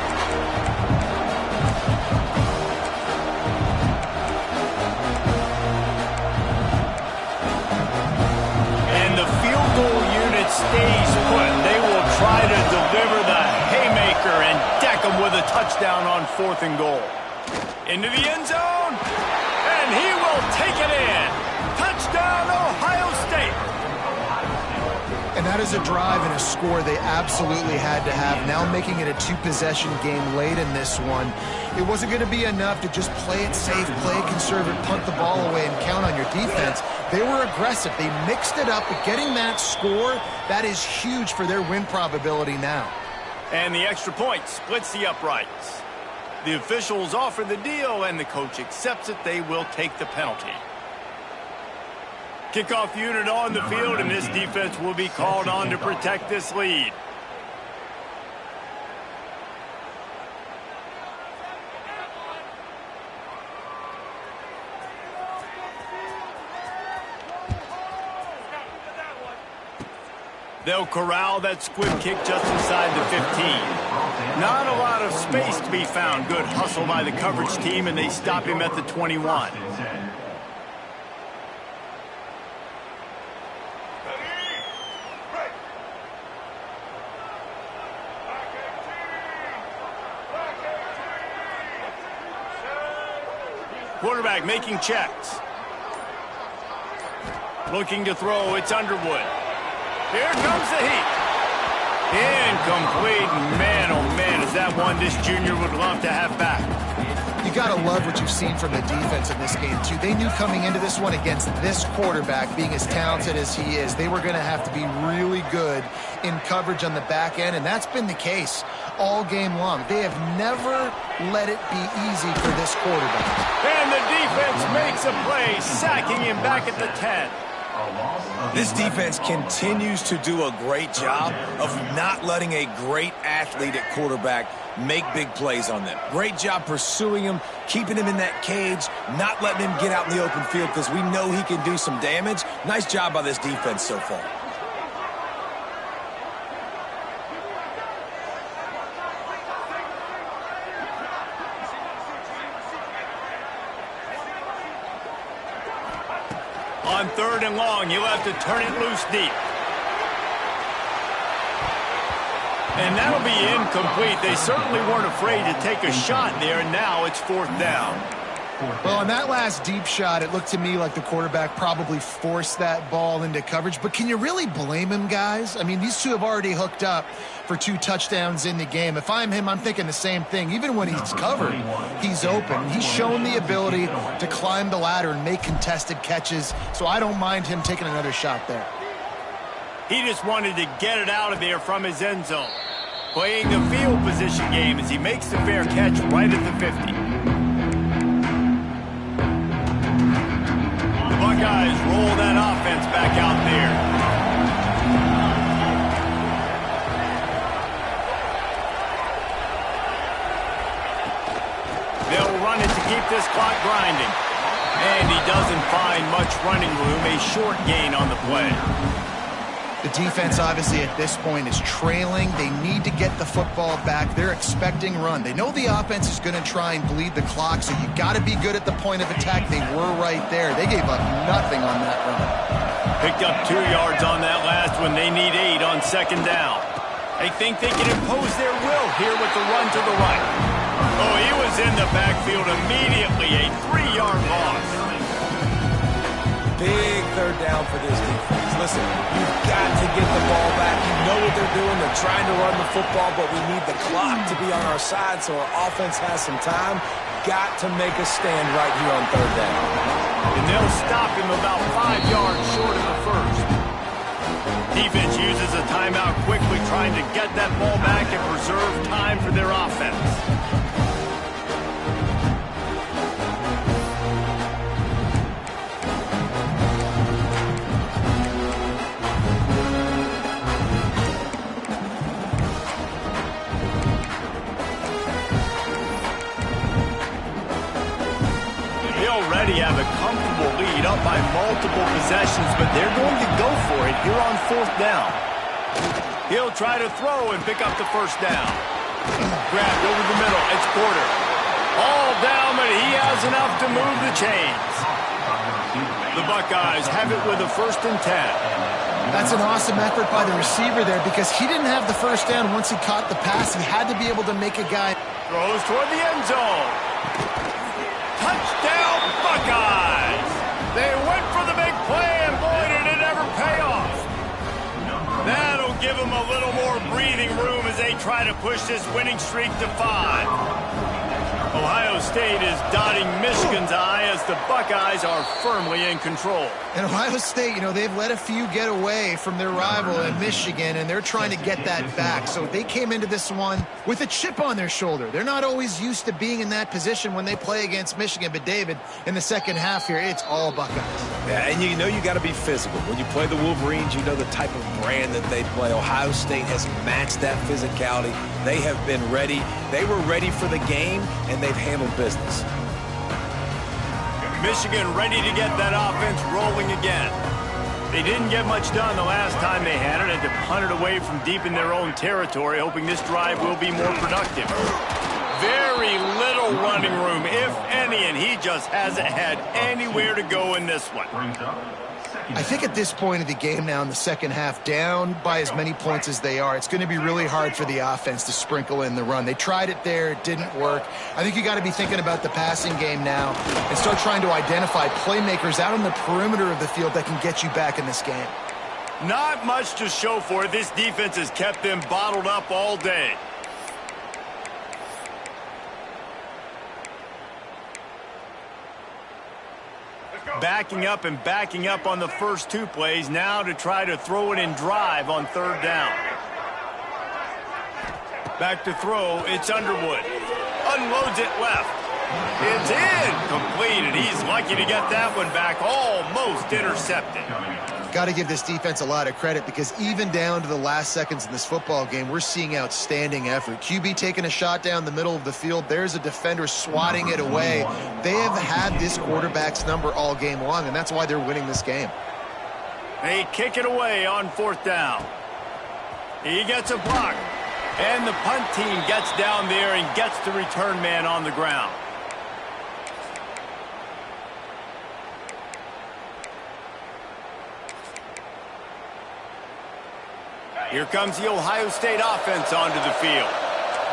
A: And the field goal unit stays put. They will try to deliver the haymaker and deck them with a touchdown on 4th and goal. Into the end zone, and he will take it in. Touchdown, Ohio State.
C: And that is a drive and a score they absolutely had to have. Now making it a 2-possession game late in this one. It wasn't going to be enough to just play it safe, play it conservative, punt the ball away, and count on your defense. They were aggressive. They mixed it up, but getting that score, that is huge for their win probability now.
A: And the extra point splits the uprights. The officials offer the deal, and the coach accepts it. They will take the penalty. Kickoff unit on the field, and this defense will be called on to protect this lead. They'll corral that squib kick just inside the 15. Not a lot of space to be found. Good hustle by the coverage team, and they stop him at the 21. Quarterback making checks. Looking to throw, it's Underwood. Here comes the heat. Incomplete. Man, oh man, is that one this junior would love to have back.
C: You got to love what you've seen from the defense in this game, too. They knew coming into this one against this quarterback, being as talented as he is, they were going to have to be really good in coverage on the back end, and that's been the case all game long. They have never let it be easy for this quarterback.
A: And the defense makes a play, sacking him back at the 10.
B: This defense continues to do a great job of not letting a great athlete at quarterback make big plays on them. Great job pursuing him, keeping him in that cage, not letting him get out in the open field because we know he can do some damage. Nice job by this defense so far.
A: On 3rd and long, you'll have to turn it loose deep. And that'll be incomplete. They certainly weren't afraid to take a shot there, and now it's 4th down.
C: Well, on that last deep shot, it looked to me like the quarterback probably forced that ball into coverage. But can you really blame him, guys? I mean, these two have already hooked up for 2 touchdowns in the game. If I'm him, I'm thinking the same thing. Even when he's covered, he's open. He's shown the ability to climb the ladder and make contested catches, so I don't mind him taking another shot there.
A: He just wanted to get it out of there from his end zone. Playing the field position game as he makes the fair catch right at the 50. Buckeyes roll that offense back out there. They'll run it to keep this clock grinding. And he doesn't find much running room, a short gain on the play.
C: The defense, obviously, at this point is trailing. They need to get the football back. They're expecting run. They know the offense is going to try and bleed the clock, so you got to be good at the point of attack. They were right there. They gave up nothing on that run.
A: Picked up 2 yards on that last one. They need 8 on second down. They think they can impose their will here with the run to the right. Oh, he was in the backfield immediately. A 3-yard loss.
B: Big third down for this defense. Listen, you've got to get the ball back. You know what they're doing. They're trying to run the football, but we need the clock to be on our side so our offense has some time. Got to make a stand right here on third down.
A: And they'll stop him about 5 yards short of the first. Defense uses a timeout quickly, trying to get that ball back and preserve time for their offense. Already have a comfortable lead up by multiple possessions, but they're going to go for it here on fourth down. He'll try to throw and pick up the first down. Grabbed over the middle. It's Porter. All down, but he has enough to move the chains. The Buckeyes have it with a 1st and 10.
C: That's an awesome effort by the receiver there because he didn't have the first down once he caught the pass. He had to be able to make a guy.
A: Throws toward the end zone. Touchdown, Buckeyes! They went for the big play, and boy, did it ever pay off. That'll give them a little more breathing room as they try to push this winning streak to 5. Ohio State is dotting Michigan's eye as the Buckeyes are firmly in control.
C: And Ohio State, you know, they've let a few get away from their rival in Michigan, and they're trying to get that back. So they came into this one with a chip on their shoulder. They're not always used to being in that position when they play against Michigan. But, David, in the second half here, it's all Buckeyes.
B: Yeah, and you know you got to be physical. When you play the Wolverines, you know the type of brand that they play. Ohio State has matched that physicality. They have been ready. They were ready for the game, and they've handled business.
A: Michigan ready to get that offense rolling again. They didn't get much done the last time they had it, and to punt it away from deep in their own territory, hoping this drive will be more productive. Very little running room, if any, and he just hasn't had anywhere to go in this one.
C: I think at this point of the game now in the second half, down by as many points as they are, it's going to be really hard for the offense to sprinkle in the run. They tried it there. It didn't work. I think you got to be thinking about the passing game now and start trying to identify playmakers out on the perimeter of the field that can get you back in this game.
A: Not much to show for it. This defense has kept them bottled up all day. Backing up on the first 2 plays now to try to throw it in drive on third down. Back to throw, it's Underwood. Unloads it left. It's incomplete, and he's lucky to get that one back, almost intercepted.
C: Got to give this defense a lot of credit because even down to the last seconds in this football game, we're seeing outstanding effort. QB taking a shot down the middle of the field. There's a defender swatting it away. They have had this quarterback's number all game long, and that's why they're winning this game.
A: They kick it away on fourth down. He gets a block, and the punt team gets down there and gets the return man on the ground. Here comes the Ohio State offense onto the field.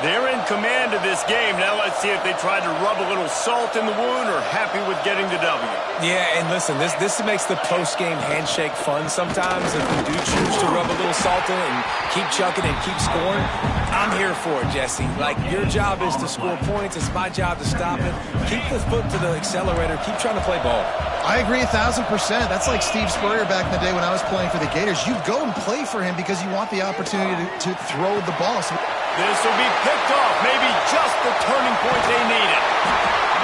A: They're in command of this game. Now let's see if they try to rub a little salt in the wound or happy with getting the W.
B: Yeah, and listen, this makes the post-game handshake fun sometimes. If we do choose to rub a little salt in it and keep chucking and keep scoring, I'm here for it, Jesse. Like, your job is to score points. It's my job to stop it. Keep the foot to the accelerator. Keep trying to play ball.
C: I agree 1,000%. That's like Steve Spurrier back in the day when I was playing for the Gators. You go and play for him because you want the opportunity to throw the ball. So
A: this will be picked off, maybe just the turning point they needed.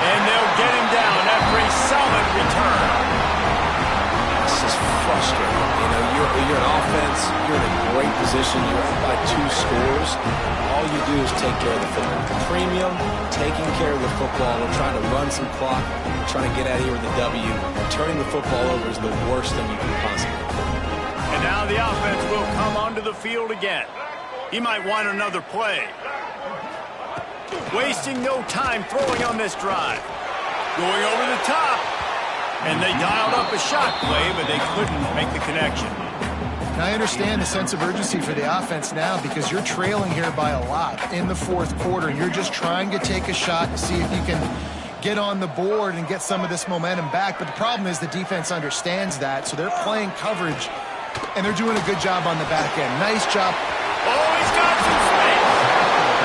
A: And they'll get him down after a solid return.
B: defense, you're in a great position. You're up by 2 scores. All you do is take care of the football. Premium, taking care of the football, and trying to run some clock, trying to get out of here with a W. Turning the football over is the worst thing you can possibly do.
A: And now the offense will come onto the field again. He might want another play. Wasting no time throwing on this drive. Going over the top. And they dialed up a shot play, but they couldn't make the connection.
C: And I understand the sense of urgency for the offense now because you're trailing here by a lot in the fourth quarter. You're just trying to take a shot to see if you can get on the board and get some of this momentum back. But the problem is the defense understands that, so they're playing coverage, and they're doing a good job on the back end. Nice job.
A: Oh, he's got some space.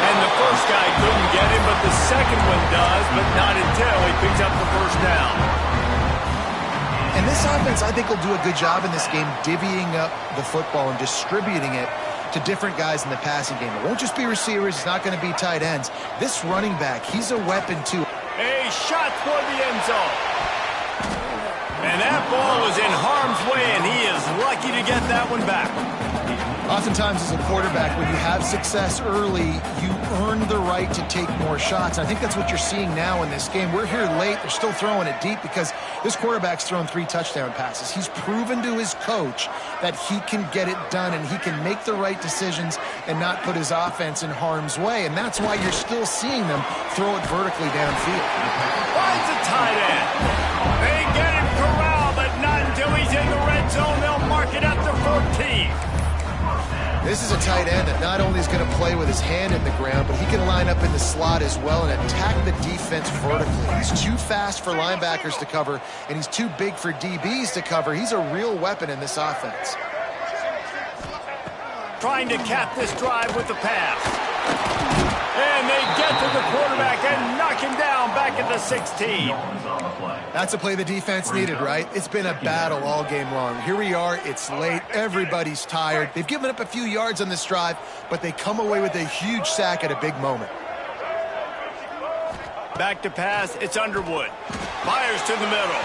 A: And the first guy couldn't get him, but the second one does, but not until he picks up the first down.
C: And this offense, I think, will do a good job in this game divvying up the football and distributing it to different guys in the passing game. It won't just be receivers. It's not going to be tight ends. This running back, he's a weapon, too.
A: A shot toward the end zone. And that ball was in harm's way, and he is lucky to get that one back.
C: Oftentimes as a quarterback, when you have success early, you earn the right to take more shots. I think that's what you're seeing now in this game. We're here late. They're still throwing it deep because this quarterback's thrown 3 touchdown passes. He's proven to his coach that he can get it done and he can make the right decisions and not put his offense in harm's way. And that's why you're still seeing them throw it vertically downfield.
A: Finds a tight end. They get him corralled, but not until he's in the red zone. They'll mark it at the 14.
C: This is a tight end that not only is going to play with his hand in the ground, but he can line up in the slot as well and attack the defense vertically. He's too fast for linebackers to cover, and he's too big for DBs to cover. He's a real weapon in this offense.
A: Trying to cap this drive with the pass. And they get to the quarterback and knock him down back at the 16.
C: That's a play the defense needed, right? It's been a battle all game long. Here we are. It's late. Everybody's tired. They've given up a few yards on this drive, but they come away with a huge sack at a big moment.
A: Back to pass. It's Underwood. Fires to the middle.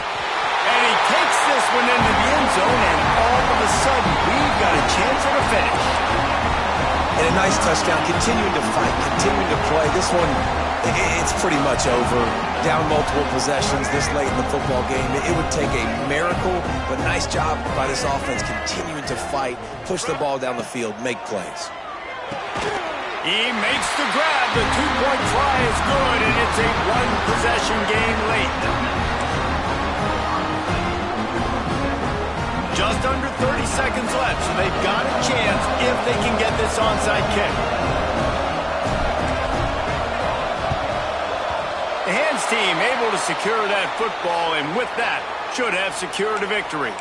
A: And he takes this one into the end zone, and all of a sudden, we've got a chance at a finish.
B: And a nice touchdown, continuing to fight, continuing to play. This one, it's pretty much over. Down multiple possessions this late in the football game. It would take a miracle, but nice job by this offense continuing to fight, push the ball down the field, make plays.
A: He makes the grab. The 2-point try is good, and it's a one-possession game late. Just under 30 seconds left, so they've got a chance if they can get this onside kick. The hands team able to secure that football, and with that, should have secured a victory.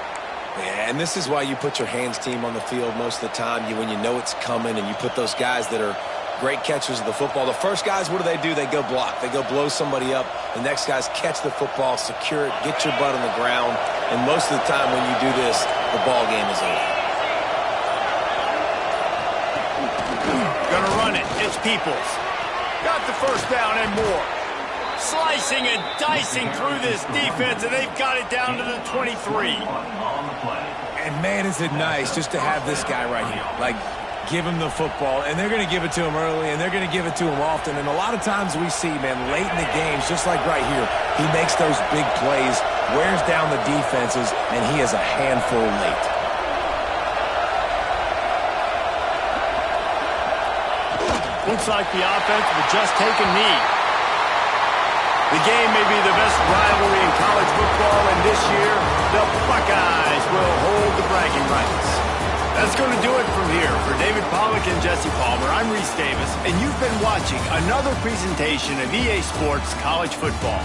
B: Yeah, and this is why you put your hands team on the field most of the time. When you know it's coming, and you put those guys that are great catchers of the football. The first guys, what do? They go block. They go blow somebody up. The next guys catch the football, secure it, get your butt on the ground. And most of the time when you do this, the ball game is over.
A: Gonna run it. It's Peoples. Got the first down and more. Slicing and dicing through this defense, and they've got it down to the 23.
F: And man, is it nice just to have this guy right here. Like, give him the football, and they're going to give it to him early, and they're going to give it to him often. And a lot of times we see, man, late in the games, just like right here, he makes those big plays, wears down the defenses, and he is a handful late.
A: Looks like the offense will just take a knee. The game may be the best rivalry in college football, and this year, the Buckeyes will hold the bragging rights. That's going to do it from here. For David Pollack and Jesse Palmer, I'm Reese Davis, and you've been watching another presentation of EA Sports College Football.